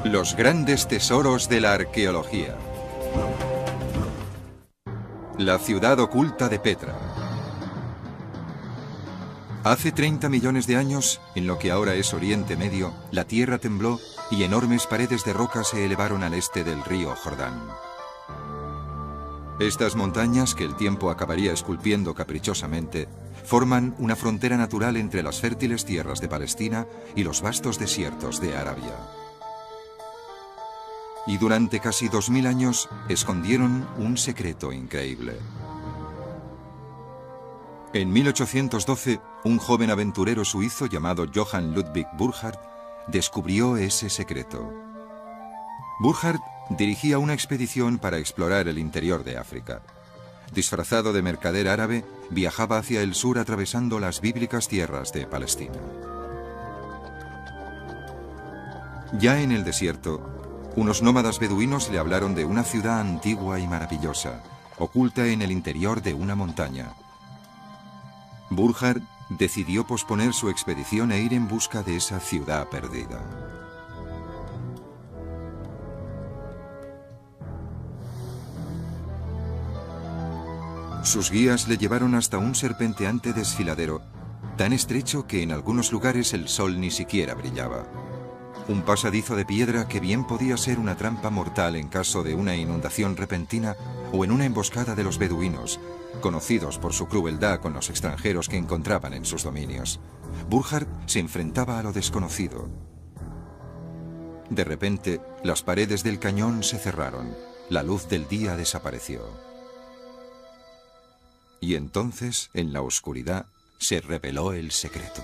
Los grandes tesoros de la arqueología. La ciudad oculta de Petra. Hace 30 millones de años, en lo que ahora es Oriente Medio, la tierra tembló y enormes paredes de roca se elevaron al este del río Jordán. Estas montañas, que el tiempo acabaría esculpiendo caprichosamente, forman una frontera natural entre las fértiles tierras de Palestina y los vastos desiertos de Arabia. Y durante casi 2000 años escondieron un secreto increíble. En 1812, un joven aventurero suizo llamado Johann Ludwig Burckhardt descubrió ese secreto. Burckhardt dirigía una expedición para explorar el interior de África. Disfrazado de mercader árabe, viajaba hacia el sur atravesando las bíblicas tierras de Palestina. Ya en el desierto, unos nómadas beduinos le hablaron de una ciudad antigua y maravillosa, oculta en el interior de una montaña. Burckhardt decidió posponer su expedición e ir en busca de esa ciudad perdida. Sus guías le llevaron hasta un serpenteante desfiladero, tan estrecho que en algunos lugares el sol ni siquiera brillaba. Un pasadizo de piedra que bien podía ser una trampa mortal en caso de una inundación repentina o en una emboscada de los beduinos, conocidos por su crueldad con los extranjeros que encontraban en sus dominios. Burckhardt se enfrentaba a lo desconocido. De repente, las paredes del cañón se cerraron, la luz del día desapareció. Y entonces, en la oscuridad, se reveló el secreto.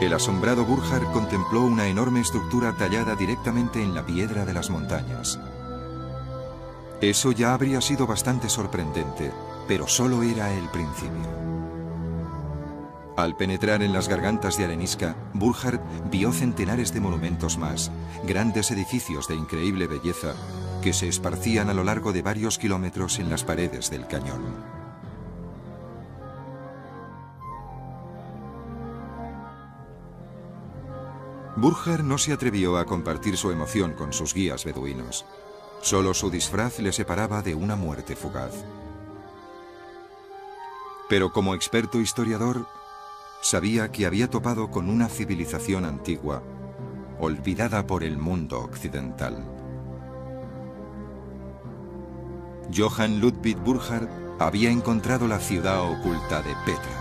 El asombrado Burckhardt contempló una enorme estructura tallada directamente en la piedra de las montañas. Eso ya habría sido bastante sorprendente, pero solo era el principio. Al penetrar en las gargantas de arenisca, Burckhardt vio centenares de monumentos más, grandes edificios de increíble belleza, que se esparcían a lo largo de varios kilómetros en las paredes del cañón. Burckhardt no se atrevió a compartir su emoción con sus guías beduinos. Solo su disfraz le separaba de una muerte fugaz. Pero como experto historiador, sabía que había topado con una civilización antigua, olvidada por el mundo occidental. Johann Ludwig Burckhardt había encontrado la ciudad oculta de Petra.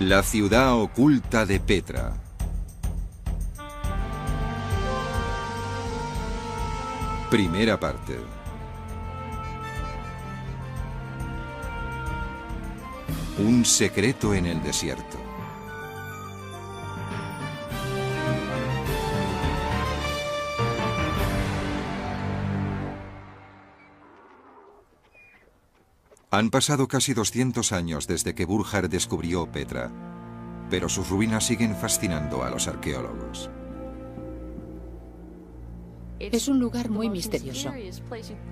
La ciudad oculta de Petra. Primera parte. Un secreto en el desierto. Han pasado casi 200 años desde que Burckhardt descubrió Petra, pero sus ruinas siguen fascinando a los arqueólogos. Es un lugar muy misterioso.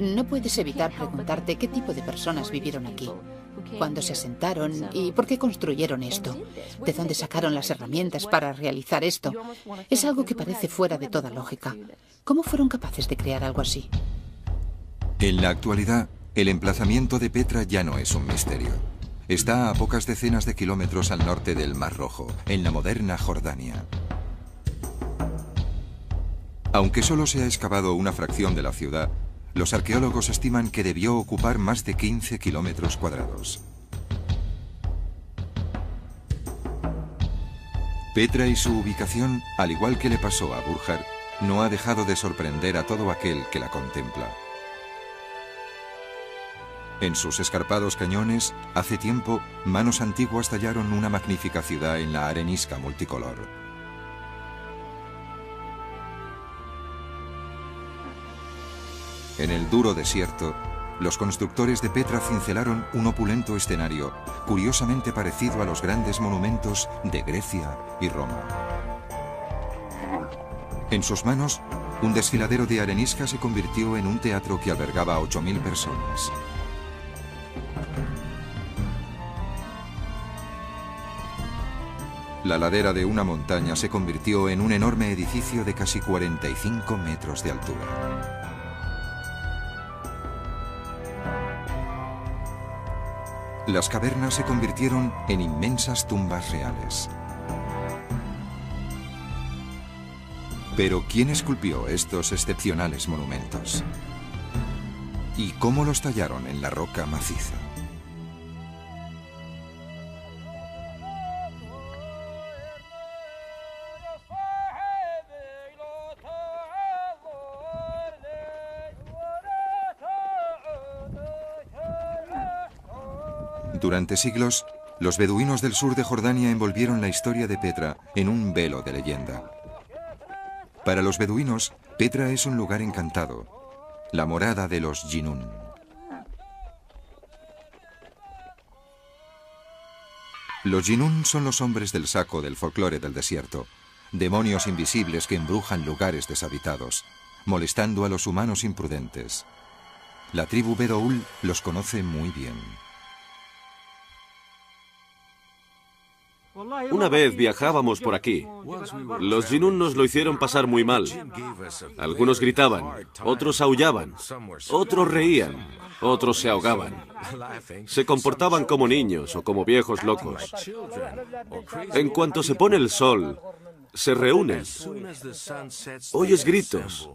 No puedes evitar preguntarte qué tipo de personas vivieron aquí, cuándo se asentaron y por qué construyeron esto, de dónde sacaron las herramientas para realizar esto. Es algo que parece fuera de toda lógica. ¿Cómo fueron capaces de crear algo así? En la actualidad, el emplazamiento de Petra ya no es un misterio. Está a pocas decenas de kilómetros al norte del Mar Rojo, en la moderna Jordania. Aunque solo se ha excavado una fracción de la ciudad, los arqueólogos estiman que debió ocupar más de 15 kilómetros cuadrados. Petra y su ubicación, al igual que le pasó a Burckhardt, no ha dejado de sorprender a todo aquel que la contempla. En sus escarpados cañones, hace tiempo, manos antiguas tallaron una magnífica ciudad en la arenisca multicolor. En el duro desierto, los constructores de Petra cincelaron un opulento escenario, curiosamente parecido a los grandes monumentos de Grecia y Roma. En sus manos, un desfiladero de arenisca se convirtió en un teatro que albergaba a 8.000 personas. La ladera de una montaña se convirtió en un enorme edificio de casi 45 metros de altura. Las cavernas se convirtieron en inmensas tumbas reales. Pero ¿quién esculpió estos excepcionales monumentos? ¿Y cómo los tallaron en la roca maciza? Durante siglos, los beduinos del sur de Jordania envolvieron la historia de Petra en un velo de leyenda. Para los beduinos, Petra es un lugar encantado, la morada de los Jinún. Los Jinún son los hombres del saco del folclore del desierto, demonios invisibles que embrujan lugares deshabitados, molestando a los humanos imprudentes. La tribu Bedoul los conoce muy bien. Una vez viajábamos por aquí. Los Jinún nos lo hicieron pasar muy mal. Algunos gritaban, otros aullaban, otros reían, otros se ahogaban. Se comportaban como niños o como viejos locos. En cuanto se pone el sol, se reúnen. Oyes gritos,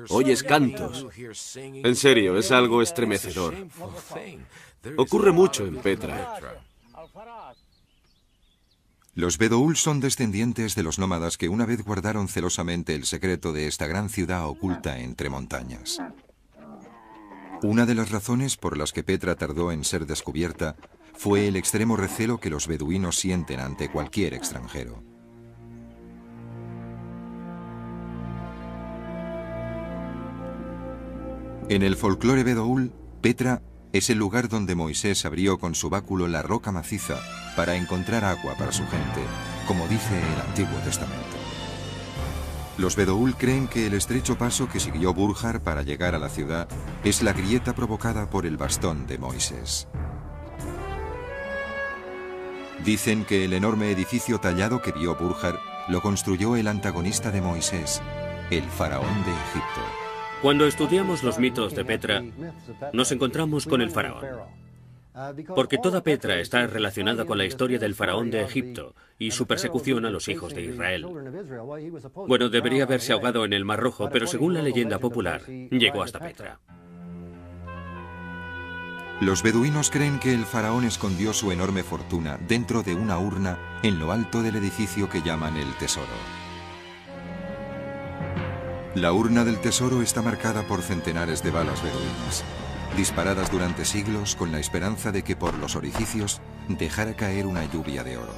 oyes cantos. En serio, es algo estremecedor. Ocurre mucho en Petra. Los Bedoul son descendientes de los nómadas que una vez guardaron celosamente el secreto de esta gran ciudad oculta entre montañas. Una de las razones por las que Petra tardó en ser descubierta fue el extremo recelo que los beduinos sienten ante cualquier extranjero. En el folclore Bedoul, Petra es el lugar donde Moisés abrió con su báculo la roca maciza para encontrar agua para su gente, como dice el Antiguo Testamento. Los Bedoul creen que el estrecho paso que siguió Burjar para llegar a la ciudad es la grieta provocada por el bastón de Moisés. Dicen que el enorme edificio tallado que vio Burjar lo construyó el antagonista de Moisés, el faraón de Egipto. Cuando estudiamos los mitos de Petra, nos encontramos con el faraón. Porque toda Petra está relacionada con la historia del faraón de Egipto y su persecución a los hijos de Israel. Bueno, debería haberse ahogado en el Mar Rojo, pero según la leyenda popular, llegó hasta Petra. Los beduinos creen que el faraón escondió su enorme fortuna dentro de una urna en lo alto del edificio que llaman el Tesoro. La urna del tesoro está marcada por centenares de balas beduinas, disparadas durante siglos con la esperanza de que por los orificios dejara caer una lluvia de oro.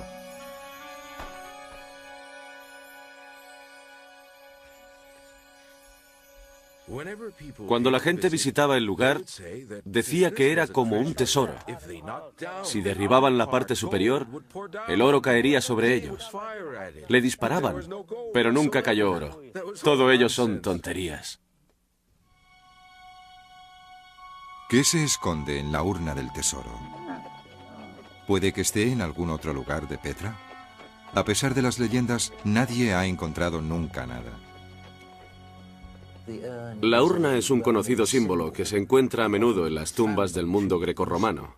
Cuando la gente visitaba el lugar, decía que era como un tesoro. Si derribaban la parte superior, el oro caería sobre ellos. Le disparaban, pero nunca cayó oro. Todo ello son tonterías. ¿Qué se esconde en la urna del tesoro? ¿Puede que esté en algún otro lugar de Petra? A pesar de las leyendas, nadie ha encontrado nunca nada. La urna es un conocido símbolo que se encuentra a menudo en las tumbas del mundo grecorromano.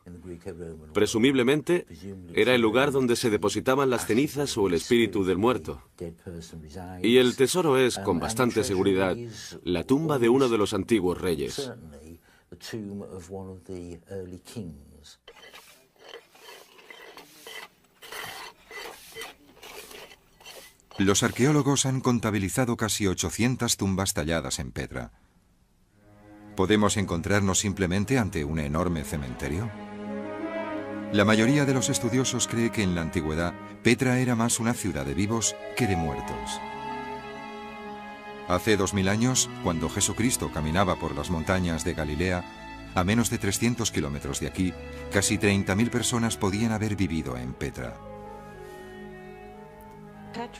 Presumiblemente, era el lugar donde se depositaban las cenizas o el espíritu del muerto. Y el tesoro es, con bastante seguridad, la tumba de uno de los antiguos reyes. Los arqueólogos han contabilizado casi 800 tumbas talladas en Petra. ¿Podemos encontrarnos simplemente ante un enorme cementerio? La mayoría de los estudiosos cree que en la antigüedad Petra era más una ciudad de vivos que de muertos. Hace 2000 años, cuando Jesucristo caminaba por las montañas de Galilea, a menos de 300 kilómetros de aquí, casi 30.000 personas podían haber vivido en Petra.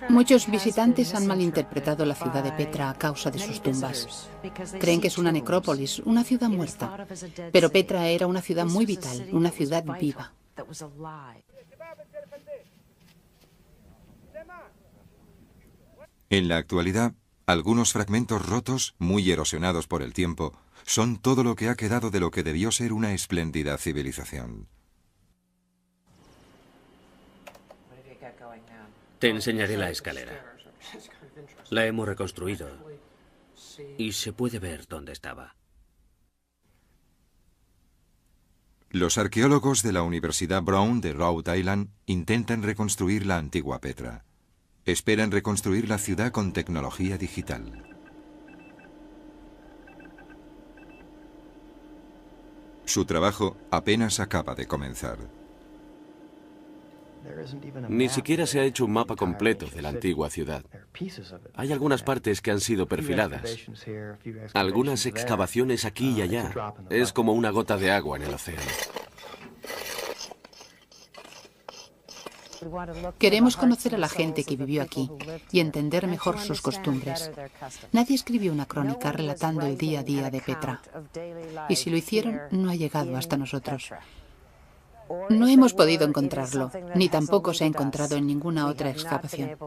Muchos visitantes han malinterpretado la ciudad de Petra a causa de sus tumbas. Creen que es una necrópolis, una ciudad muerta. Pero Petra era una ciudad muy vital, una ciudad viva. En la actualidad, algunos fragmentos rotos, muy erosionados por el tiempo, son todo lo que ha quedado de lo que debió ser una espléndida civilización. Te enseñaré la escalera. La hemos reconstruido y se puede ver dónde estaba. Los arqueólogos de la Universidad Brown de Rhode Island intentan reconstruir la antigua Petra. Esperan reconstruir la ciudad con tecnología digital. Su trabajo apenas acaba de comenzar. Ni siquiera se ha hecho un mapa completo de la antigua ciudad. Hay algunas partes que han sido perfiladas. Algunas excavaciones aquí y allá. Es como una gota de agua en el océano. Queremos conocer a la gente que vivió aquí y entender mejor sus costumbres. Nadie escribió una crónica relatando el día a día de Petra. Y si lo hicieron, no ha llegado hasta nosotros. No hemos podido encontrarlo, ni tampoco se ha encontrado en ninguna otra excavación.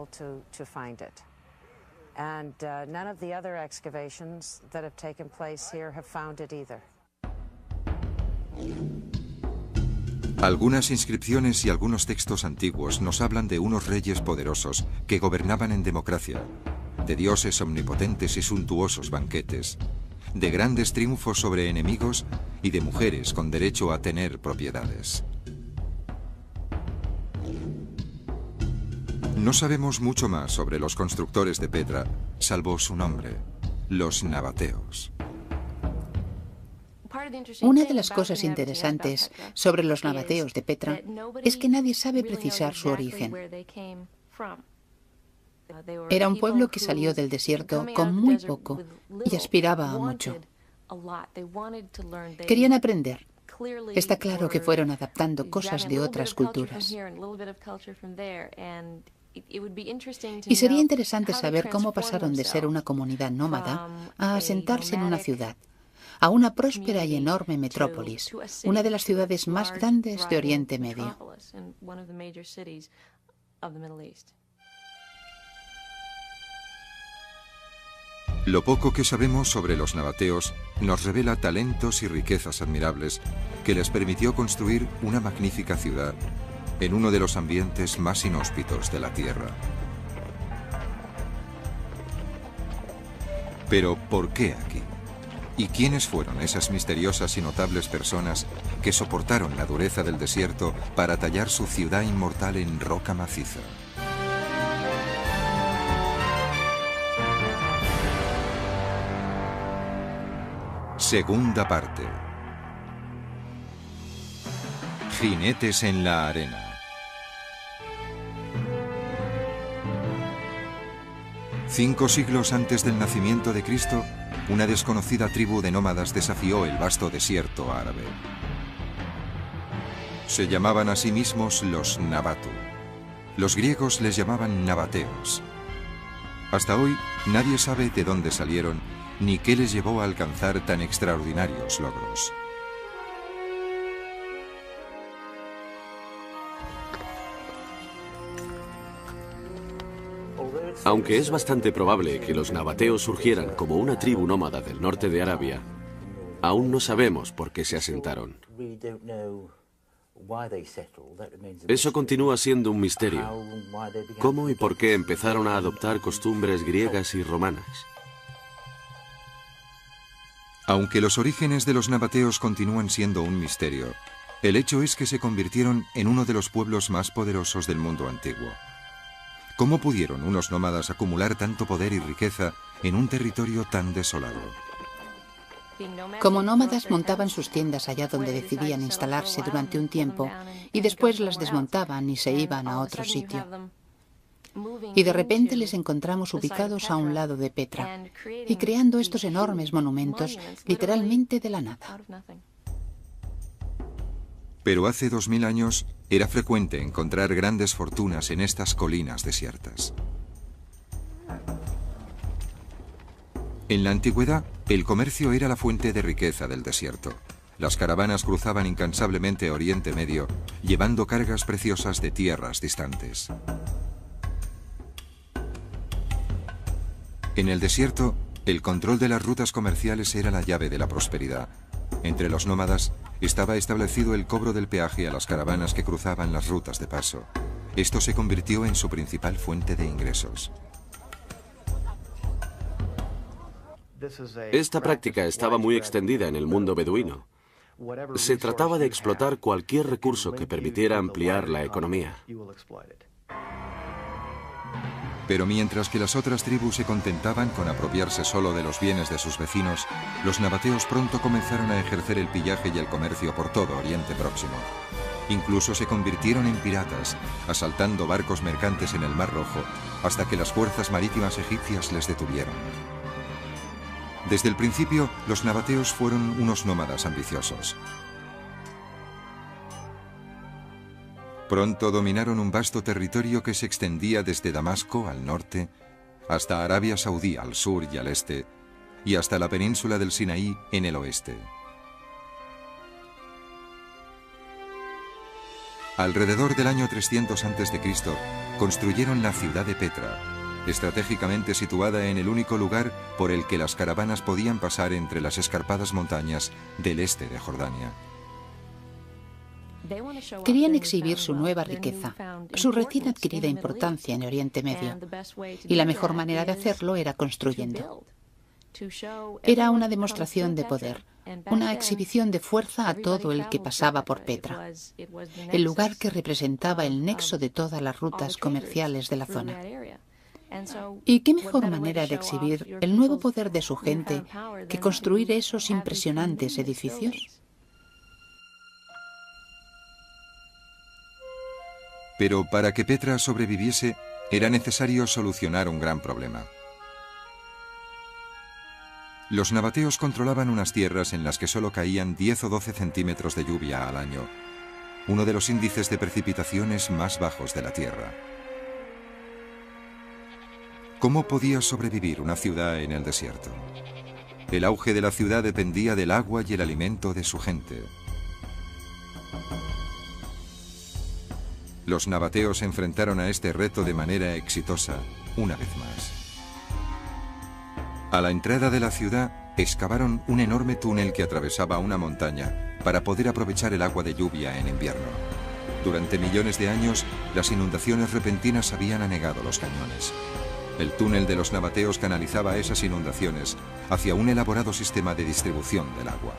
Algunas inscripciones y algunos textos antiguos nos hablan de unos reyes poderosos que gobernaban en democracia, de dioses omnipotentes y suntuosos banquetes, de grandes triunfos sobre enemigos y de mujeres con derecho a tener propiedades. No sabemos mucho más sobre los constructores de Petra, salvo su nombre, los nabateos. Una de las cosas interesantes sobre los nabateos de Petra es que nadie sabe precisar su origen. Era un pueblo que salió del desierto con muy poco y aspiraba a mucho. Querían aprender. Está claro que fueron adaptando cosas de otras culturas. Y sería interesante saber cómo pasaron de ser una comunidad nómada a asentarse en una ciudad, a una próspera y enorme metrópolis, una de las ciudades más grandes de Oriente Medio. Lo poco que sabemos sobre los nabateos nos revela talentos y riquezas admirables que les permitió construir una magnífica ciudad en uno de los ambientes más inhóspitos de la Tierra. Pero, ¿por qué aquí? ¿Y quiénes fueron esas misteriosas y notables personas que soportaron la dureza del desierto para tallar su ciudad inmortal en roca maciza? Segunda parte. Jinetes en la arena. Cinco siglos antes del nacimiento de Cristo, una desconocida tribu de nómadas desafió el vasto desierto árabe. Se llamaban a sí mismos los Nabatu. Los griegos les llamaban nabateos. Hasta hoy, nadie sabe de dónde salieron ni qué les llevó a alcanzar tan extraordinarios logros. Aunque es bastante probable que los nabateos surgieran como una tribu nómada del norte de Arabia, aún no sabemos por qué se asentaron. Eso continúa siendo un misterio. ¿Cómo y por qué empezaron a adoptar costumbres griegas y romanas? Aunque los orígenes de los nabateos continúan siendo un misterio, el hecho es que se convirtieron en uno de los pueblos más poderosos del mundo antiguo. ¿Cómo pudieron unos nómadas acumular tanto poder y riqueza en un territorio tan desolado? Como nómadas montaban sus tiendas allá donde decidían instalarse durante un tiempo y después las desmontaban y se iban a otro sitio. Y de repente les encontramos ubicados a un lado de Petra y creando estos enormes monumentos literalmente de la nada. Pero hace 2000 años era frecuente encontrar grandes fortunas en estas colinas desiertas. En la antigüedad, el comercio era la fuente de riqueza del desierto. Las caravanas cruzaban incansablemente Oriente Medio, llevando cargas preciosas de tierras distantes. En el desierto, el control de las rutas comerciales era la llave de la prosperidad. Entre los nómadas estaba establecido el cobro del peaje a las caravanas que cruzaban las rutas de paso. Esto se convirtió en su principal fuente de ingresos. Esta práctica estaba muy extendida en el mundo beduino. Se trataba de explotar cualquier recurso que permitiera ampliar la economía. Pero mientras que las otras tribus se contentaban con apropiarse solo de los bienes de sus vecinos, los nabateos pronto comenzaron a ejercer el pillaje y el comercio por todo Oriente Próximo. Incluso se convirtieron en piratas, asaltando barcos mercantes en el Mar Rojo, hasta que las fuerzas marítimas egipcias les detuvieron. Desde el principio, los nabateos fueron unos nómadas ambiciosos. Pronto dominaron un vasto territorio que se extendía desde Damasco al norte, hasta Arabia Saudí al sur y al este, y hasta la península del Sinaí en el oeste. Alrededor del año 300 a.C., construyeron la ciudad de Petra, estratégicamente situada en el único lugar por el que las caravanas podían pasar entre las escarpadas montañas del este de Jordania. Querían exhibir su nueva riqueza, su recién adquirida importancia en Oriente Medio, y la mejor manera de hacerlo era construyendo. Era una demostración de poder, una exhibición de fuerza a todo el que pasaba por Petra, el lugar que representaba el nexo de todas las rutas comerciales de la zona. ¿Y qué mejor manera de exhibir el nuevo poder de su gente que construir esos impresionantes edificios? Pero para que Petra sobreviviese, era necesario solucionar un gran problema. Los nabateos controlaban unas tierras en las que solo caían 10 o 12 centímetros de lluvia al año, uno de los índices de precipitaciones más bajos de la Tierra. ¿Cómo podía sobrevivir una ciudad en el desierto? El auge de la ciudad dependía del agua y el alimento de su gente. Los nabateos se enfrentaron a este reto de manera exitosa, una vez más. A la entrada de la ciudad, excavaron un enorme túnel que atravesaba una montaña para poder aprovechar el agua de lluvia en invierno. Durante millones de años, las inundaciones repentinas habían anegado los cañones. El túnel de los nabateos canalizaba esas inundaciones hacia un elaborado sistema de distribución del agua.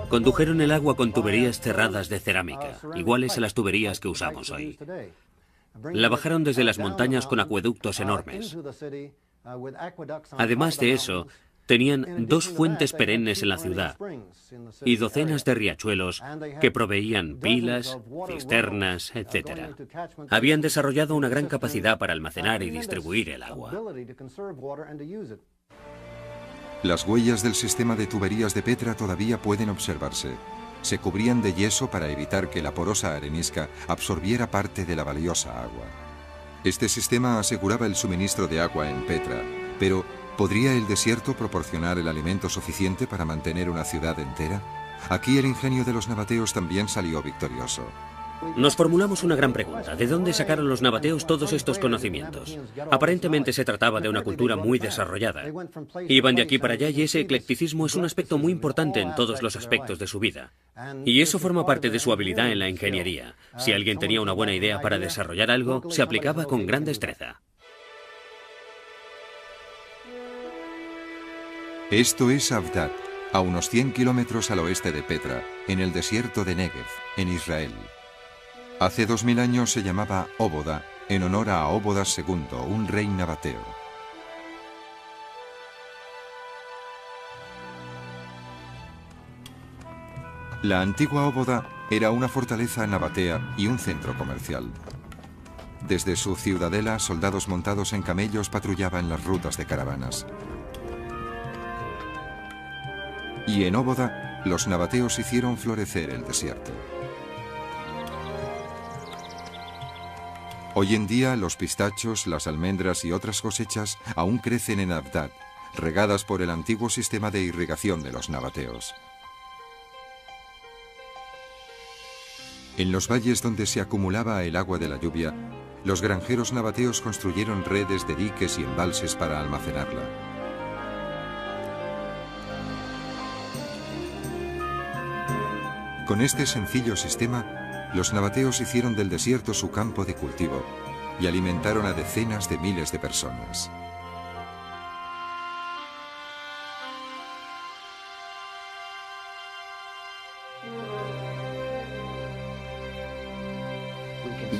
Condujeron el agua con tuberías cerradas de cerámica, iguales a las tuberías que usamos hoy. La bajaron desde las montañas con acueductos enormes. Además de eso, tenían 2 fuentes perennes en la ciudad y docenas de riachuelos que proveían pilas, cisternas, etc. Habían desarrollado una gran capacidad para almacenar y distribuir el agua. Las huellas del sistema de tuberías de Petra todavía pueden observarse. Se cubrían de yeso para evitar que la porosa arenisca absorbiera parte de la valiosa agua. Este sistema aseguraba el suministro de agua en Petra, pero ¿podría el desierto proporcionar el alimento suficiente para mantener una ciudad entera? Aquí el ingenio de los nabateos también salió victorioso. Nos formulamos una gran pregunta. ¿De dónde sacaron los nabateos todos estos conocimientos? Aparentemente se trataba de una cultura muy desarrollada. Iban de aquí para allá y ese eclecticismo es un aspecto muy importante en todos los aspectos de su vida. Y eso forma parte de su habilidad en la ingeniería. Si alguien tenía una buena idea para desarrollar algo, se aplicaba con gran destreza. Esto es Avdat, a unos 100 kilómetros al oeste de Petra, en el desierto de Negev, en Israel. Hace 2000 años se llamaba Óboda, en honor a Óbodas II, un rey nabateo. La antigua Óboda era una fortaleza nabatea y un centro comercial. Desde su ciudadela, soldados montados en camellos patrullaban las rutas de caravanas. Y en Óboda, los nabateos hicieron florecer el desierto. Hoy en día, los pistachos, las almendras y otras cosechas aún crecen en Abdad, regadas por el antiguo sistema de irrigación de los nabateos. En los valles donde se acumulaba el agua de la lluvia, los granjeros nabateos construyeron redes de diques y embalses para almacenarla. Con este sencillo sistema, los nabateos hicieron del desierto su campo de cultivo y alimentaron a decenas de miles de personas.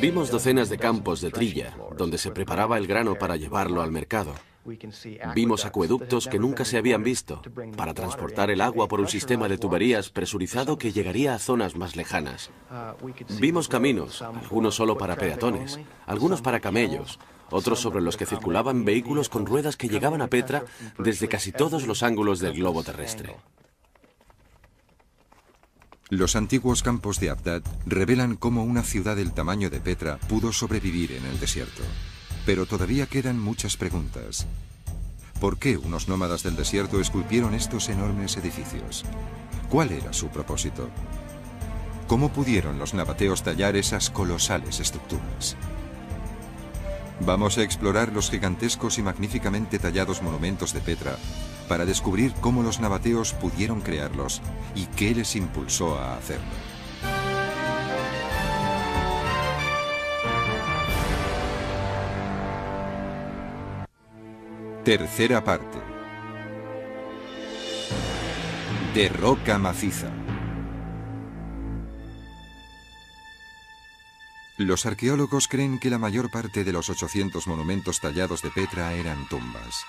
Vimos docenas de campos de trilla, donde se preparaba el grano para llevarlo al mercado. Vimos acueductos que nunca se habían visto, para transportar el agua por un sistema de tuberías presurizado que llegaría a zonas más lejanas. Vimos caminos, algunos solo para peatones, algunos para camellos, otros sobre los que circulaban vehículos con ruedas que llegaban a Petra desde casi todos los ángulos del globo terrestre. Los antiguos campos de Abdad revelan cómo una ciudad del tamaño de Petra pudo sobrevivir en el desierto. Pero todavía quedan muchas preguntas. ¿Por qué unos nómadas del desierto esculpieron estos enormes edificios? ¿Cuál era su propósito? ¿Cómo pudieron los nabateos tallar esas colosales estructuras? Vamos a explorar los gigantescos y magníficamente tallados monumentos de Petra para descubrir cómo los nabateos pudieron crearlos y qué les impulsó a hacerlo. Tercera parte. De roca maciza. Los arqueólogos creen que la mayor parte de los 800 monumentos tallados de Petra eran tumbas.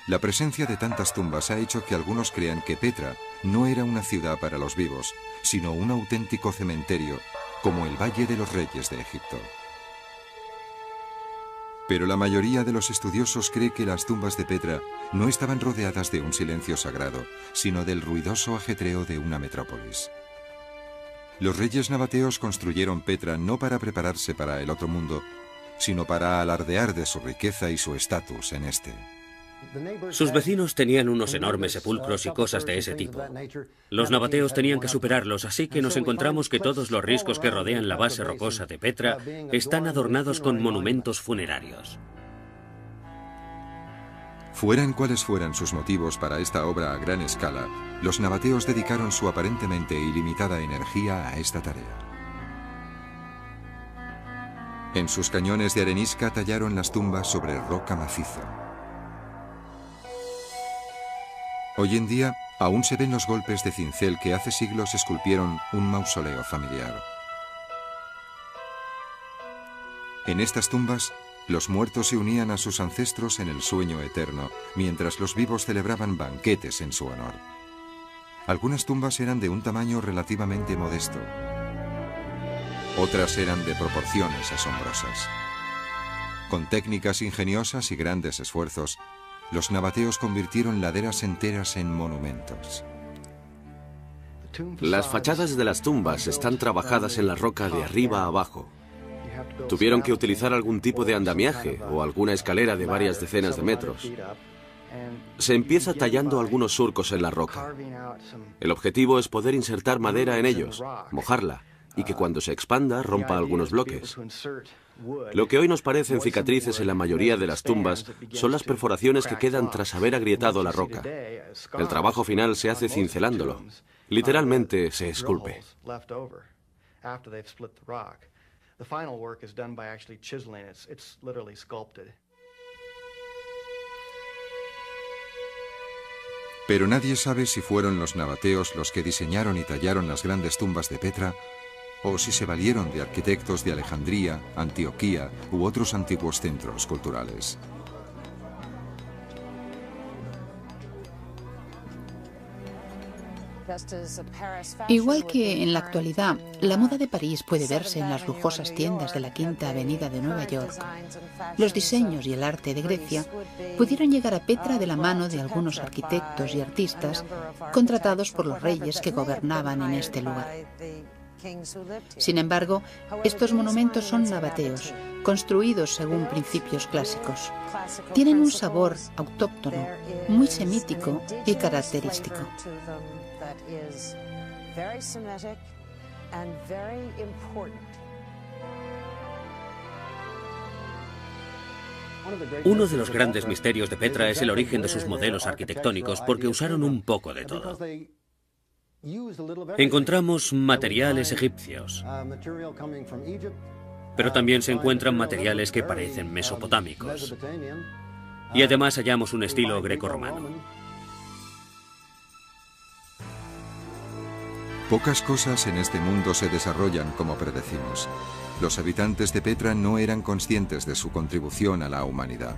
La presencia de tantas tumbas ha hecho que algunos crean que Petra no era una ciudad para los vivos, sino un auténtico cementerio, como el Valle de los Reyes de Egipto. Pero la mayoría de los estudiosos cree que las tumbas de Petra no estaban rodeadas de un silencio sagrado, sino del ruidoso ajetreo de una metrópolis. Los reyes nabateos construyeron Petra no para prepararse para el otro mundo, sino para alardear de su riqueza y su estatus en este. Sus vecinos tenían unos enormes sepulcros y cosas de ese tipo. Los nabateos tenían que superarlos, así que nos encontramos que todos los riscos que rodean la base rocosa de Petra están adornados con monumentos funerarios. Fueran cuales fueran sus motivos para esta obra a gran escala, los nabateos dedicaron su aparentemente ilimitada energía a esta tarea. En sus cañones de arenisca tallaron las tumbas sobre roca maciza. Hoy en día, aún se ven los golpes de cincel que hace siglos esculpieron un mausoleo familiar. En estas tumbas, los muertos se unían a sus ancestros en el sueño eterno, mientras los vivos celebraban banquetes en su honor. Algunas tumbas eran de un tamaño relativamente modesto. Otras eran de proporciones asombrosas. Con técnicas ingeniosas y grandes esfuerzos, los nabateos convirtieron laderas enteras en monumentos. Las fachadas de las tumbas están trabajadas en la roca de arriba a abajo. Tuvieron que utilizar algún tipo de andamiaje o alguna escalera de varias decenas de metros. Se empieza tallando algunos surcos en la roca. El objetivo es poder insertar madera en ellos, mojarla, y que cuando se expanda rompa algunos bloques. Lo que hoy nos parecen cicatrices en la mayoría de las tumbas son las perforaciones que quedan tras haber agrietado la roca. El trabajo final se hace cincelándolo. Literalmente se esculpe. Pero nadie sabe si fueron los nabateos los que diseñaron y tallaron las grandes tumbas de Petra, o si se valieron de arquitectos de Alejandría, Antioquía u otros antiguos centros culturales. Igual que en la actualidad, la moda de París puede verse en las lujosas tiendas de la Quinta Avenida de Nueva York, los diseños y el arte de Grecia pudieron llegar a Petra de la mano de algunos arquitectos y artistas contratados por los reyes que gobernaban en este lugar. Sin embargo, estos monumentos son nabateos, construidos según principios clásicos. Tienen un sabor autóctono, muy semítico y característico. Uno de los grandes misterios de Petra es el origen de sus modelos arquitectónicos, porque usaron un poco de todo. Encontramos materiales egipcios, pero también se encuentran materiales que parecen mesopotámicos. Y además hallamos un estilo grecorromano. Pocas cosas en este mundo se desarrollan como predecimos. Los habitantes de Petra no eran conscientes de su contribución a la humanidad.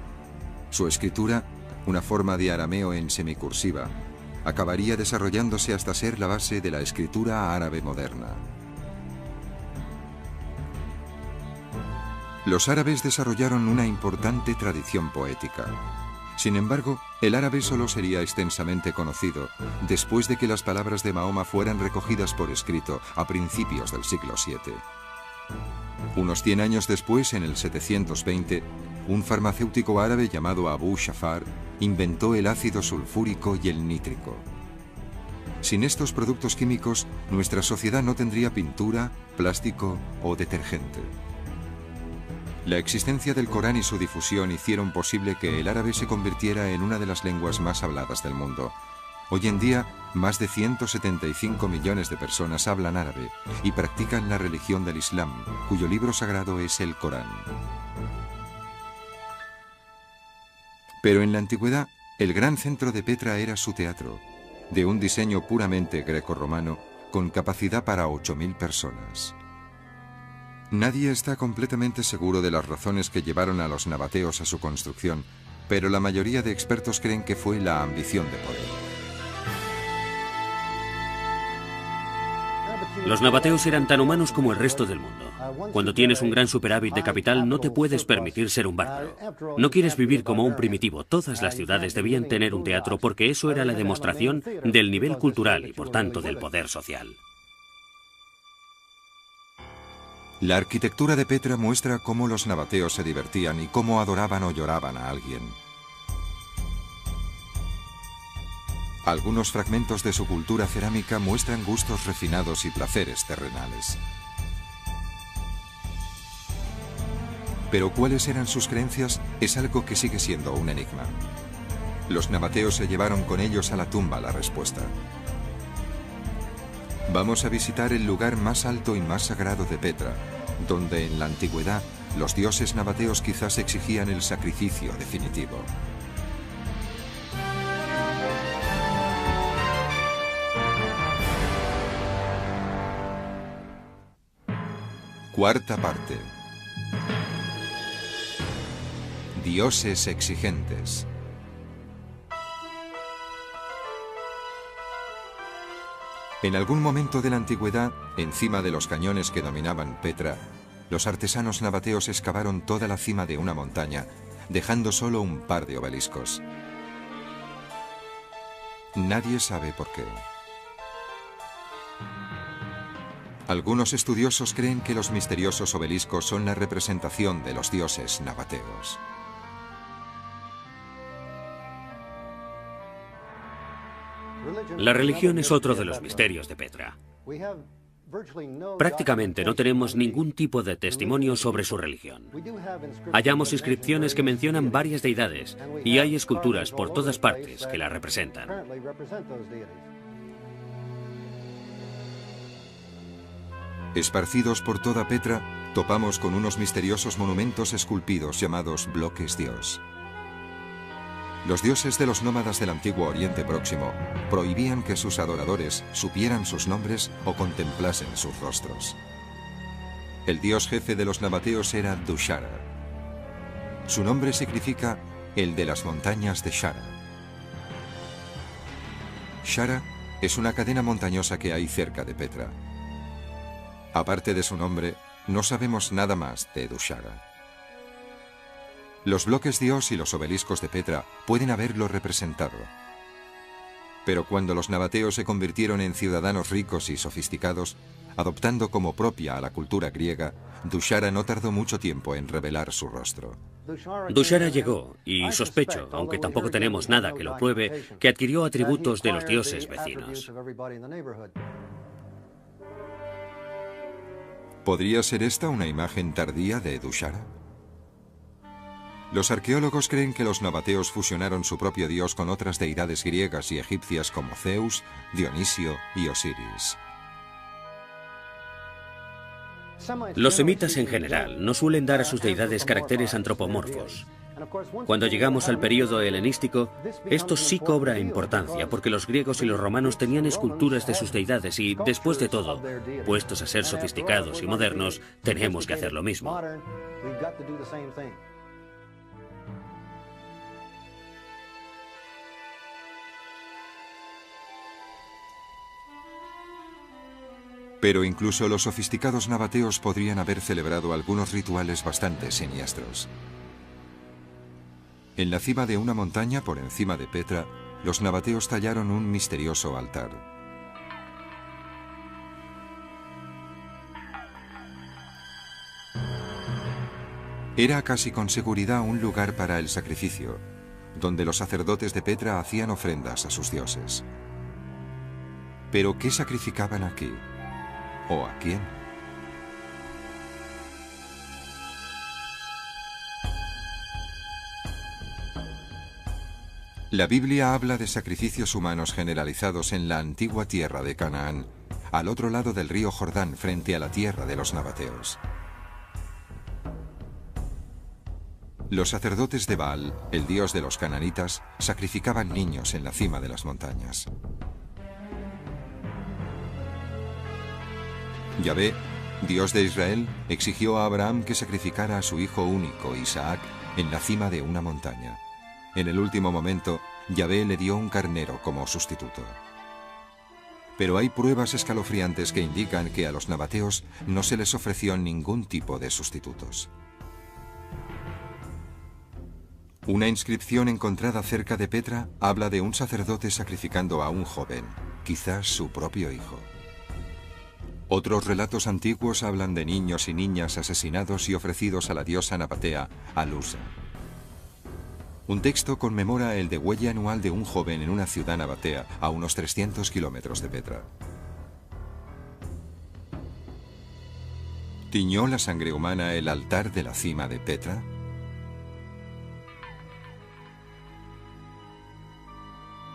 Su escritura, una forma de arameo en semicursiva, acabaría desarrollándose hasta ser la base de la escritura árabe moderna. Los árabes desarrollaron una importante tradición poética. Sin embargo, el árabe solo sería extensamente conocido después de que las palabras de Mahoma fueran recogidas por escrito a principios del siglo VII. Unos 100 años después, en el 720, un farmacéutico árabe llamado Abu Shafar inventó el ácido sulfúrico y el nítrico. Sin estos productos químicos, nuestra sociedad no tendría pintura, plástico o detergente. La existencia del Corán y su difusión hicieron posible que el árabe se convirtiera en una de las lenguas más habladas del mundo. Hoy en día, más de 175 millones de personas hablan árabe y practican la religión del Islam, cuyo libro sagrado es el Corán. Pero en la antigüedad, el gran centro de Petra era su teatro, de un diseño puramente grecorromano, con capacidad para 8.000 personas. Nadie está completamente seguro de las razones que llevaron a los nabateos a su construcción, pero la mayoría de expertos creen que fue la ambición de poder. Los nabateos eran tan humanos como el resto del mundo. Cuando tienes un gran superávit de capital, no te puedes permitir ser un bárbaro. No quieres vivir como un primitivo. Todas las ciudades debían tener un teatro porque eso era la demostración del nivel cultural y, por tanto, del poder social. La arquitectura de Petra muestra cómo los nabateos se divertían y cómo adoraban o lloraban a alguien. Algunos fragmentos de su cultura cerámica muestran gustos refinados y placeres terrenales. Pero cuáles eran sus creencias es algo que sigue siendo un enigma. Los nabateos se llevaron con ellos a la tumba la respuesta. Vamos a visitar el lugar más alto y más sagrado de Petra, donde en la antigüedad los dioses nabateos quizás exigían el sacrificio definitivo. Cuarta parte. Dioses exigentes. En algún momento de la antigüedad, encima de los cañones que dominaban Petra, los artesanos nabateos excavaron toda la cima de una montaña, dejando solo un par de obeliscos. Nadie sabe por qué. Algunos estudiosos creen que los misteriosos obeliscos son la representación de los dioses nabateos. La religión es otro de los misterios de Petra. Prácticamente no tenemos ningún tipo de testimonio sobre su religión. Hallamos inscripciones que mencionan varias deidades y hay esculturas por todas partes que la representan. Esparcidos por toda Petra, topamos con unos misteriosos monumentos esculpidos llamados bloques dios. Los dioses de los nómadas del antiguo Oriente Próximo prohibían que sus adoradores supieran sus nombres o contemplasen sus rostros. El dios jefe de los nabateos era Dushara. Su nombre significa el de las montañas de Shara. Shara es una cadena montañosa que hay cerca de Petra. Aparte de su nombre, no sabemos nada más de Dushara. Los bloques Dios y los obeliscos de Petra pueden haberlo representado. Pero cuando los nabateos se convirtieron en ciudadanos ricos y sofisticados, adoptando como propia a la cultura griega, Dushara no tardó mucho tiempo en revelar su rostro. Dushara llegó, y sospecho, aunque tampoco tenemos nada que lo pruebe, que adquirió atributos de los dioses vecinos. ¿Podría ser esta una imagen tardía de Dushara? Los arqueólogos creen que los nabateos fusionaron su propio dios con otras deidades griegas y egipcias como Zeus, Dionisio y Osiris. Los semitas en general no suelen dar a sus deidades caracteres antropomorfos. Cuando llegamos al período helenístico, esto sí cobra importancia, porque los griegos y los romanos tenían esculturas de sus deidades y, después de todo, puestos a ser sofisticados y modernos, tenemos que hacer lo mismo. Pero incluso los sofisticados nabateos podrían haber celebrado algunos rituales bastante siniestros. En la cima de una montaña por encima de Petra, los nabateos tallaron un misterioso altar. Era casi con seguridad un lugar para el sacrificio, donde los sacerdotes de Petra hacían ofrendas a sus dioses. ¿Pero qué sacrificaban aquí? ¿O a quién? La Biblia habla de sacrificios humanos generalizados en la antigua tierra de Canaán, al otro lado del río Jordán, frente a la tierra de los nabateos. Los sacerdotes de Baal, el dios de los cananitas, sacrificaban niños en la cima de las montañas. Yahvé, Dios de Israel, exigió a Abraham que sacrificara a su hijo único, Isaac, en la cima de una montaña. En el último momento, Yahvé le dio un carnero como sustituto. Pero hay pruebas escalofriantes que indican que a los nabateos no se les ofreció ningún tipo de sustitutos. Una inscripción encontrada cerca de Petra habla de un sacerdote sacrificando a un joven, quizás su propio hijo. Otros relatos antiguos hablan de niños y niñas asesinados y ofrecidos a la diosa nabatea, Alusa. Un texto conmemora el degüelle anual de un joven en una ciudad nabatea, a unos 300 kilómetros de Petra. ¿Tiñó la sangre humana el altar de la cima de Petra?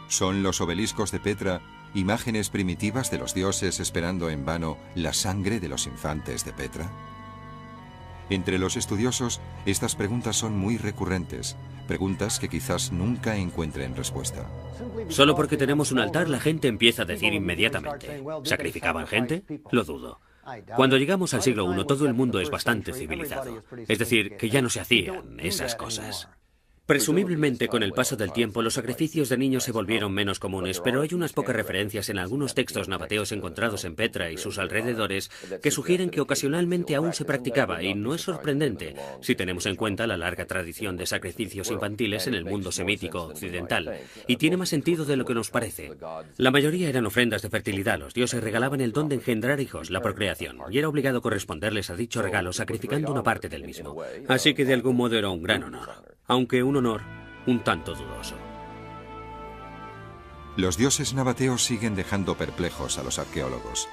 ¿Son los obeliscos de Petra imágenes primitivas de los dioses esperando en vano la sangre de los infantes de Petra? Entre los estudiosos, estas preguntas son muy recurrentes, preguntas que quizás nunca encuentren respuesta. Solo porque tenemos un altar, la gente empieza a decir inmediatamente: ¿sacrificaban gente? Lo dudo. Cuando llegamos al siglo I, todo el mundo es bastante civilizado. Es decir, que ya no se hacían esas cosas. Presumiblemente, con el paso del tiempo, los sacrificios de niños se volvieron menos comunes, pero hay unas pocas referencias en algunos textos nabateos encontrados en Petra y sus alrededores que sugieren que ocasionalmente aún se practicaba, y no es sorprendente si tenemos en cuenta la larga tradición de sacrificios infantiles en el mundo semítico occidental, y tiene más sentido de lo que nos parece. La mayoría eran ofrendas de fertilidad. Los dioses regalaban el don de engendrar hijos, la procreación, y era obligado corresponderles a dicho regalo sacrificando una parte del mismo. Así que de algún modo era un gran honor. Aunque un honor un tanto dudoso. Los dioses nabateos siguen dejando perplejos a los arqueólogos,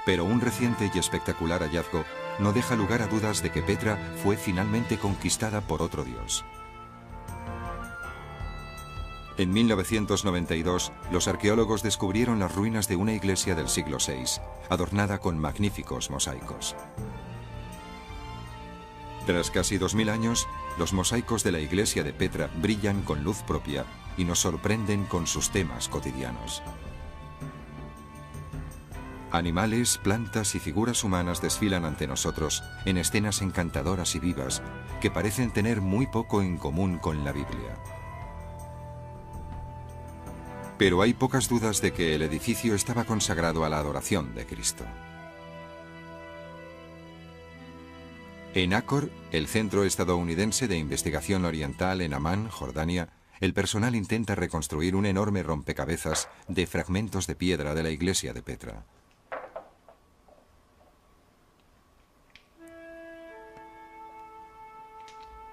pero un reciente y espectacular hallazgo no deja lugar a dudas de que Petra fue finalmente conquistada por otro dios. En 1992, los arqueólogos descubrieron las ruinas de una iglesia del siglo VI, adornada con magníficos mosaicos. Tras casi 2000 años, los mosaicos de la iglesia de Petra brillan con luz propia y nos sorprenden con sus temas cotidianos. Animales, plantas y figuras humanas desfilan ante nosotros en escenas encantadoras y vivas que parecen tener muy poco en común con la Biblia. Pero hay pocas dudas de que el edificio estaba consagrado a la adoración de Cristo. En Acor, el Centro Estadounidense de Investigación Oriental en Amán, Jordania, el personal intenta reconstruir un enorme rompecabezas de fragmentos de piedra de la iglesia de Petra.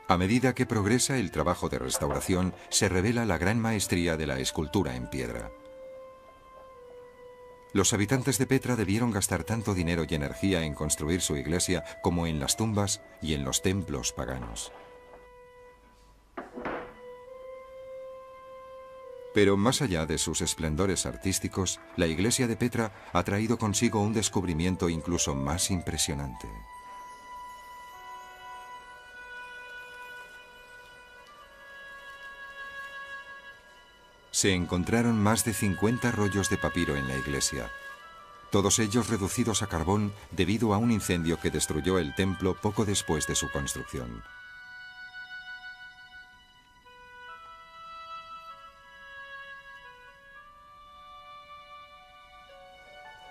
A medida que progresa el trabajo de restauración, se revela la gran maestría de la escultura en piedra. Los habitantes de Petra debieron gastar tanto dinero y energía en construir su iglesia como en las tumbas y en los templos paganos. Pero más allá de sus esplendores artísticos, la iglesia de Petra ha traído consigo un descubrimiento incluso más impresionante. Se encontraron más de 50 rollos de papiro en la iglesia, todos ellos reducidos a carbón debido a un incendio que destruyó el templo poco después de su construcción.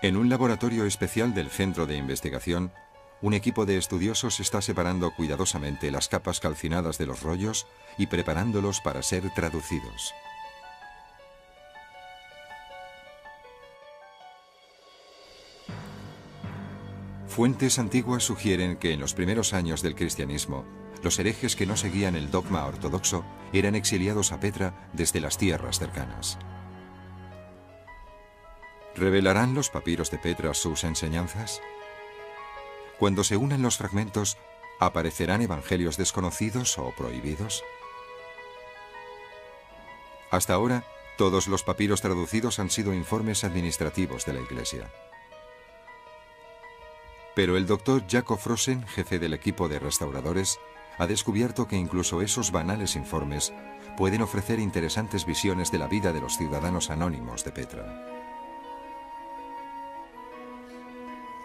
En un laboratorio especial del Centro de Investigación, un equipo de estudiosos está separando cuidadosamente las capas calcinadas de los rollos y preparándolos para ser traducidos. Fuentes antiguas sugieren que en los primeros años del cristianismo, los herejes que no seguían el dogma ortodoxo eran exiliados a Petra desde las tierras cercanas. ¿Revelarán los papiros de Petra sus enseñanzas? Cuando se unan los fragmentos, ¿aparecerán evangelios desconocidos o prohibidos? Hasta ahora, todos los papiros traducidos han sido informes administrativos de la Iglesia. Pero el doctor Jacob Frosen, jefe del equipo de restauradores, ha descubierto que incluso esos banales informes pueden ofrecer interesantes visiones de la vida de los ciudadanos anónimos de Petra.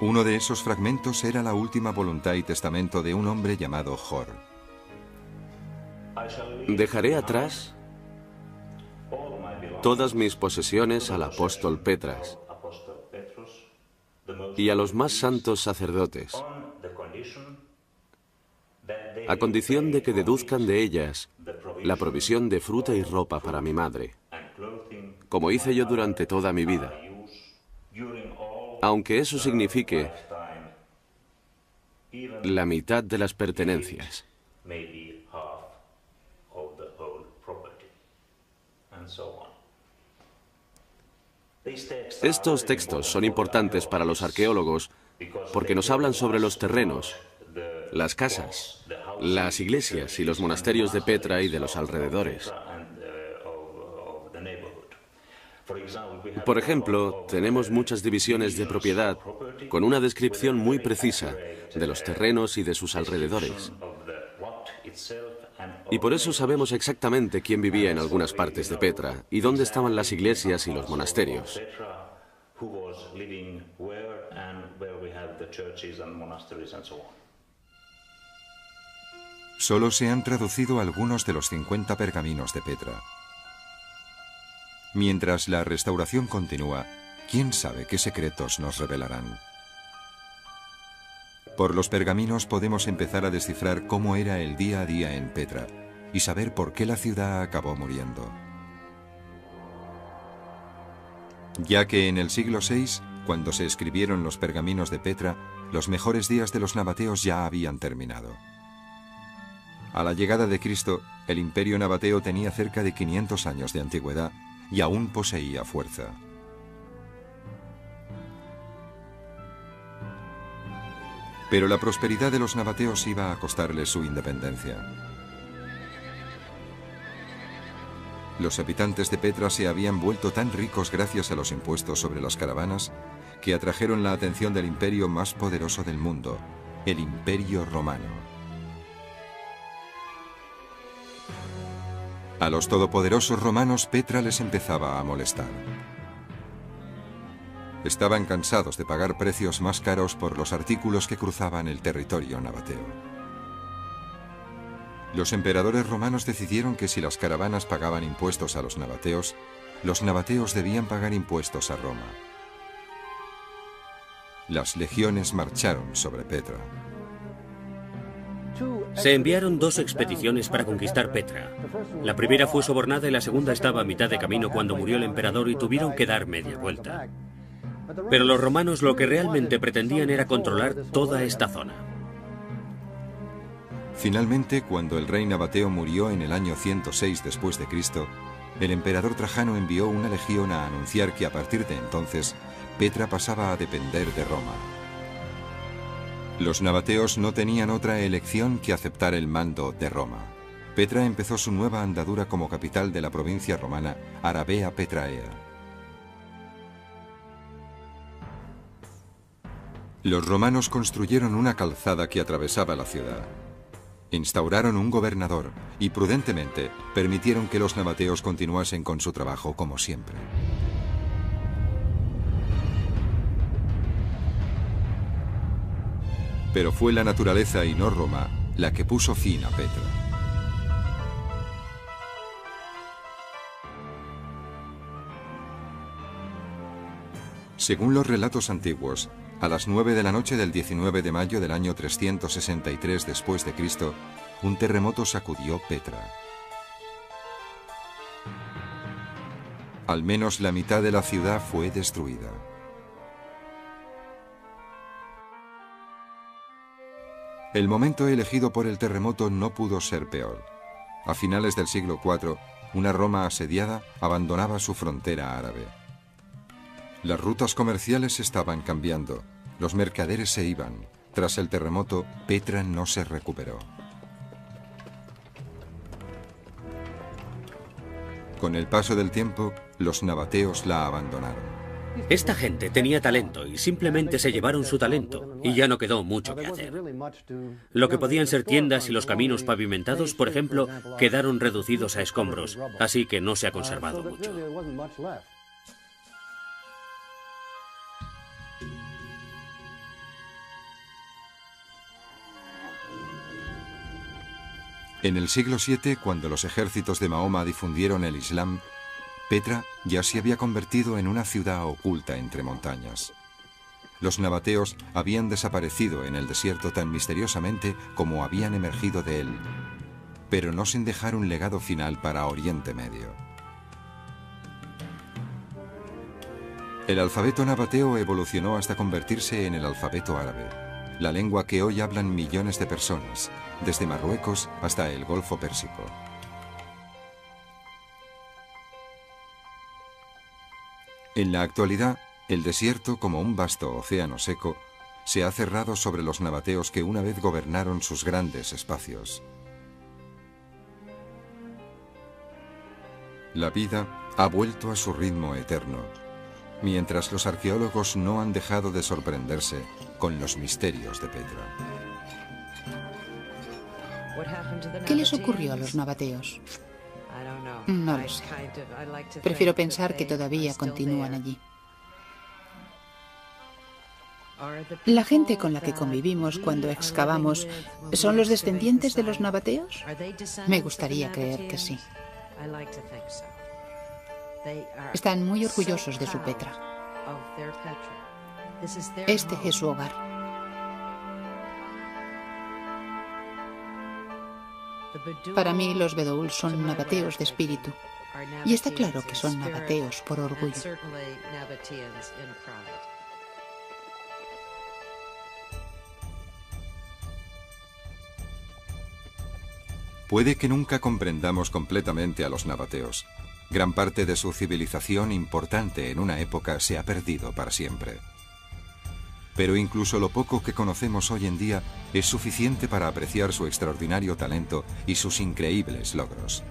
Uno de esos fragmentos era la última voluntad y testamento de un hombre llamado Hor. Dejaré atrás todas mis posesiones al apóstol Petras y a los más santos sacerdotes, a condición de que deduzcan de ellas la provisión de fruta y ropa para mi madre, como hice yo durante toda mi vida, aunque eso signifique la mitad de las pertenencias. Estos textos son importantes para los arqueólogos porque nos hablan sobre los terrenos, las casas, las iglesias y los monasterios de Petra y de los alrededores. Por ejemplo, tenemos muchas divisiones de propiedad con una descripción muy precisa de los terrenos y de sus alrededores. Y por eso sabemos exactamente quién vivía en algunas partes de Petra y dónde estaban las iglesias y los monasterios. Solo se han traducido algunos de los 50 pergaminos de Petra. Mientras la restauración continúa, ¿quién sabe qué secretos nos revelarán? Por los pergaminos podemos empezar a descifrar cómo era el día a día en Petra y saber por qué la ciudad acabó muriendo. Ya que en el siglo VI, cuando se escribieron los pergaminos de Petra, los mejores días de los nabateos ya habían terminado. A la llegada de Cristo, el imperio nabateo tenía cerca de 500 años de antigüedad y aún poseía fuerza. Pero la prosperidad de los nabateos iba a costarles su independencia. Los habitantes de Petra se habían vuelto tan ricos gracias a los impuestos sobre las caravanas que atrajeron la atención del imperio más poderoso del mundo, el Imperio Romano. A los todopoderosos romanos Petra les empezaba a molestar. Estaban cansados de pagar precios más caros por los artículos que cruzaban el territorio nabateo. Los emperadores romanos decidieron que si las caravanas pagaban impuestos a los nabateos, los nabateos debían pagar impuestos a Roma. Las legiones marcharon sobre Petra. Se enviaron 2 expediciones para conquistar Petra. La primera fue sobornada y la segunda estaba a mitad de camino cuando murió el emperador y tuvieron que dar media vuelta. Pero los romanos lo que realmente pretendían era controlar toda esta zona. Finalmente, cuando el rey nabateo murió en el año 106 después de Cristo, el emperador Trajano envió una legión a anunciar que a partir de entonces Petra pasaba a depender de Roma. Los nabateos no tenían otra elección que aceptar el mando de Roma. Petra empezó su nueva andadura como capital de la provincia romana Arabea Petraea. Los romanos construyeron una calzada que atravesaba la ciudad. Instauraron un gobernador y prudentemente permitieron que los nabateos continuasen con su trabajo como siempre. Pero fue la naturaleza y no Roma la que puso fin a Petra. Según los relatos antiguos, a las 9 de la noche del 19 de mayo del año 363 después de Cristo, un terremoto sacudió Petra. Al menos la mitad de la ciudad fue destruida. El momento elegido por el terremoto no pudo ser peor. A finales del siglo IV, una Roma asediada abandonaba su frontera árabe. Las rutas comerciales estaban cambiando. Los mercaderes se iban. Tras el terremoto, Petra no se recuperó. Con el paso del tiempo, los nabateos la abandonaron. Esta gente tenía talento y simplemente se llevaron su talento y ya no quedó mucho que hacer. Lo que podían ser tiendas y los caminos pavimentados, por ejemplo, quedaron reducidos a escombros, así que no se ha conservado mucho. En el siglo VII, cuando los ejércitos de Mahoma difundieron el Islam, Petra ya se había convertido en una ciudad oculta entre montañas. Los nabateos habían desaparecido en el desierto tan misteriosamente como habían emergido de él, pero no sin dejar un legado final para Oriente Medio. El alfabeto nabateo evolucionó hasta convertirse en el alfabeto árabe, la lengua que hoy hablan millones de personas, desde Marruecos hasta el Golfo Pérsico. En la actualidad, el desierto, como un vasto océano seco, se ha cerrado sobre los nabateos que una vez gobernaron sus grandes espacios. La vida ha vuelto a su ritmo eterno, mientras los arqueólogos no han dejado de sorprenderse con los misterios de Petra. ¿Qué les ocurrió a los nabateos? No lo sé. Prefiero pensar que todavía continúan allí. ¿La gente con la que convivimos cuando excavamos son los descendientes de los nabateos? Me gustaría creer que sí. Están muy orgullosos de su Petra. Este es su hogar. Para mí, los bedoul son nabateos de espíritu. Y está claro que son nabateos por orgullo. Puede que nunca comprendamos completamente a los nabateos. Gran parte de su civilización importante en una época se ha perdido para siempre. Pero incluso lo poco que conocemos hoy en día es suficiente para apreciar su extraordinario talento y sus increíbles logros.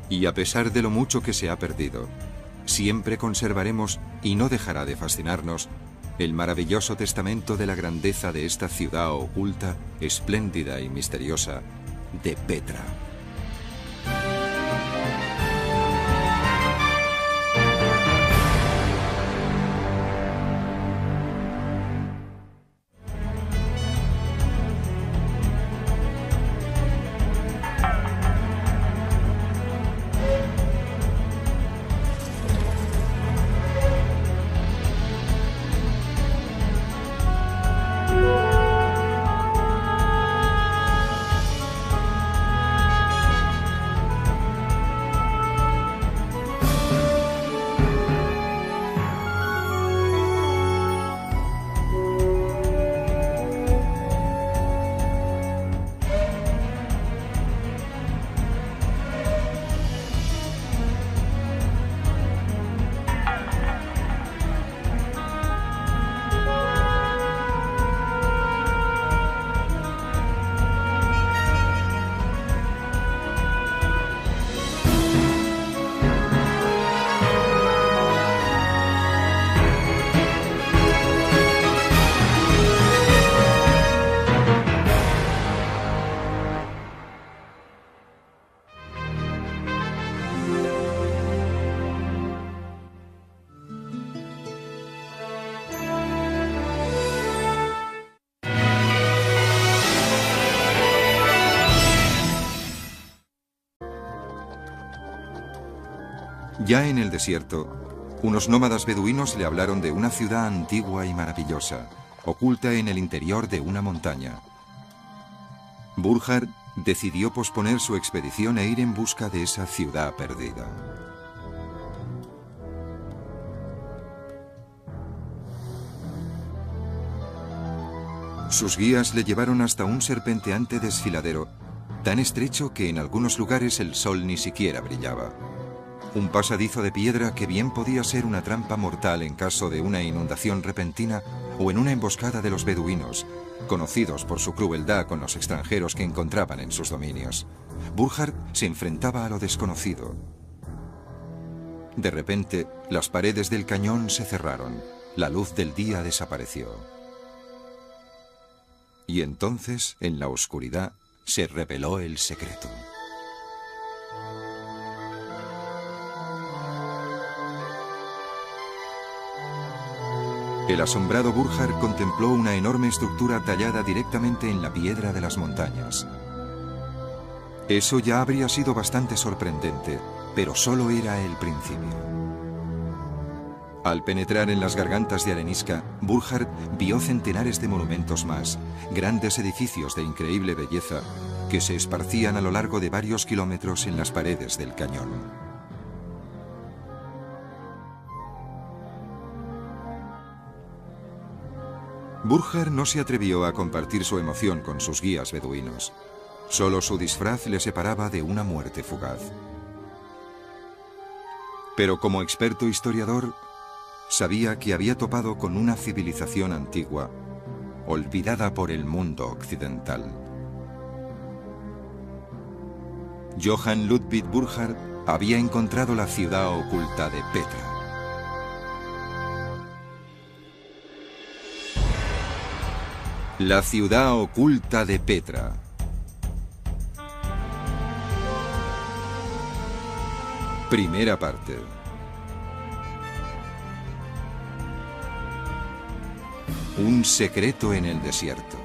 Y a pesar de lo mucho que se ha perdido, siempre conservaremos, y no dejará de fascinarnos, el maravilloso testamento de la grandeza de esta ciudad oculta, espléndida y misteriosa de Petra. Ya en el desierto, unos nómadas beduinos le hablaron de una ciudad antigua y maravillosa, oculta en el interior de una montaña. Burckhardt decidió posponer su expedición e ir en busca de esa ciudad perdida. Sus guías le llevaron hasta un serpenteante desfiladero, tan estrecho que en algunos lugares el sol ni siquiera brillaba. Un pasadizo de piedra que bien podía ser una trampa mortal en caso de una inundación repentina o en una emboscada de los beduinos, conocidos por su crueldad con los extranjeros que encontraban en sus dominios. Burckhardt se enfrentaba a lo desconocido. De repente, las paredes del cañón se cerraron. La luz del día desapareció. Y entonces, en la oscuridad, se reveló el secreto. El asombrado Burckhardt contempló una enorme estructura tallada directamente en la piedra de las montañas. Eso ya habría sido bastante sorprendente, pero solo era el principio. Al penetrar en las gargantas de arenisca, Burckhardt vio centenares de monumentos más, grandes edificios de increíble belleza, que se esparcían a lo largo de varios kilómetros en las paredes del cañón. Burckhardt no se atrevió a compartir su emoción con sus guías beduinos. Solo su disfraz le separaba de una muerte fugaz. Pero como experto historiador, sabía que había topado con una civilización antigua, olvidada por el mundo occidental. Johann Ludwig Burckhardt había encontrado la ciudad oculta de Petra. La ciudad oculta de Petra. Primera parte. Un secreto en el desierto.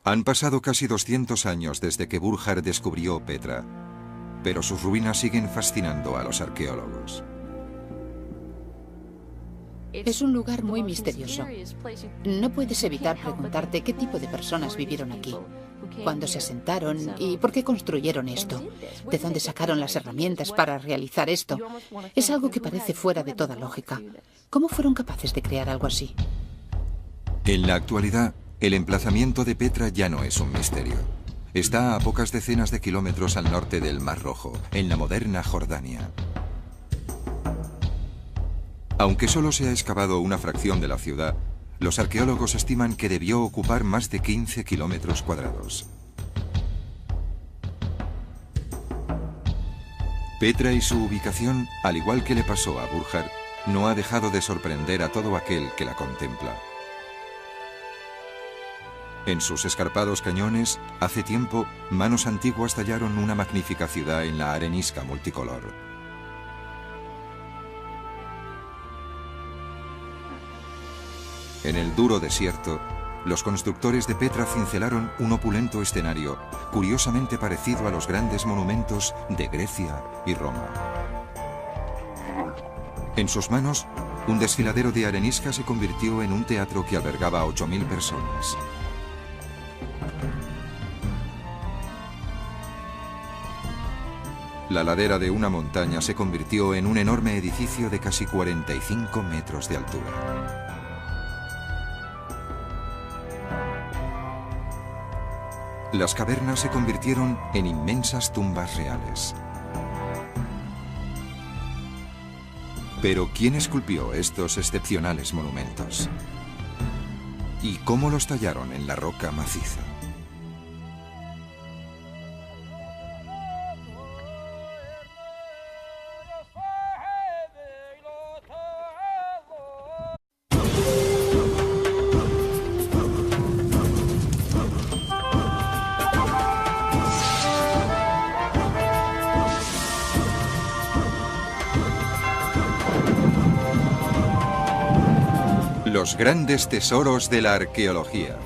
Han pasado casi 200 años desde que Burckhardt descubrió Petra, pero sus ruinas siguen fascinando a los arqueólogos. Es un lugar muy misterioso. No puedes evitar preguntarte qué tipo de personas vivieron aquí, cuándo se asentaron y por qué construyeron esto, de dónde sacaron las herramientas para realizar esto. Es algo que parece fuera de toda lógica. ¿Cómo fueron capaces de crear algo así? En la actualidad, el emplazamiento de Petra ya no es un misterio. Está a pocas decenas de kilómetros al norte del Mar Rojo, en la moderna Jordania. Aunque solo se ha excavado una fracción de la ciudad, los arqueólogos estiman que debió ocupar más de 15 kilómetros cuadrados. Petra y su ubicación, al igual que le pasó a Burckhardt, no ha dejado de sorprender a todo aquel que la contempla. En sus escarpados cañones, hace tiempo, manos antiguas tallaron una magnífica ciudad en la arenisca multicolor. En el duro desierto, los constructores de Petra cincelaron un opulento escenario, curiosamente parecido a los grandes monumentos de Grecia y Roma. En sus manos, un desfiladero de arenisca se convirtió en un teatro que albergaba a 8.000 personas. La ladera de una montaña se convirtió en un enorme edificio de casi 45 metros de altura. Las cavernas se convirtieron en inmensas tumbas reales. Pero ¿quién esculpió estos excepcionales monumentos? ¿Y cómo los tallaron en la roca maciza? Los grandes tesoros de la arqueología.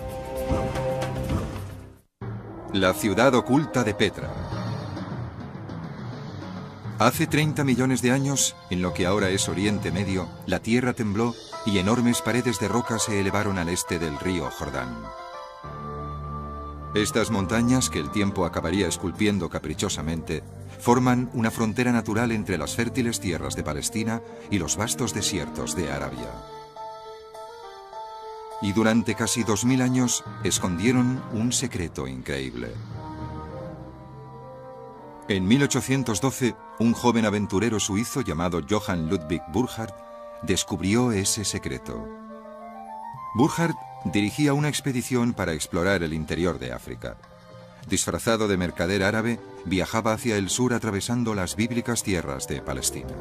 La ciudad oculta de Petra. Hace 30 millones de años, en lo que ahora es Oriente Medio, la tierra tembló y enormes paredes de roca se elevaron al este del río Jordán. Estas montañas, que el tiempo acabaría esculpiendo caprichosamente, forman una frontera natural entre las fértiles tierras de Palestina y los vastos desiertos de Arabia. Y durante casi 2000 años escondieron un secreto increíble. En 1812, un joven aventurero suizo llamado Johann Ludwig Burckhardt descubrió ese secreto. Burckhardt dirigía una expedición para explorar el interior de África. Disfrazado de mercader árabe, viajaba hacia el sur atravesando las bíblicas tierras de Palestina.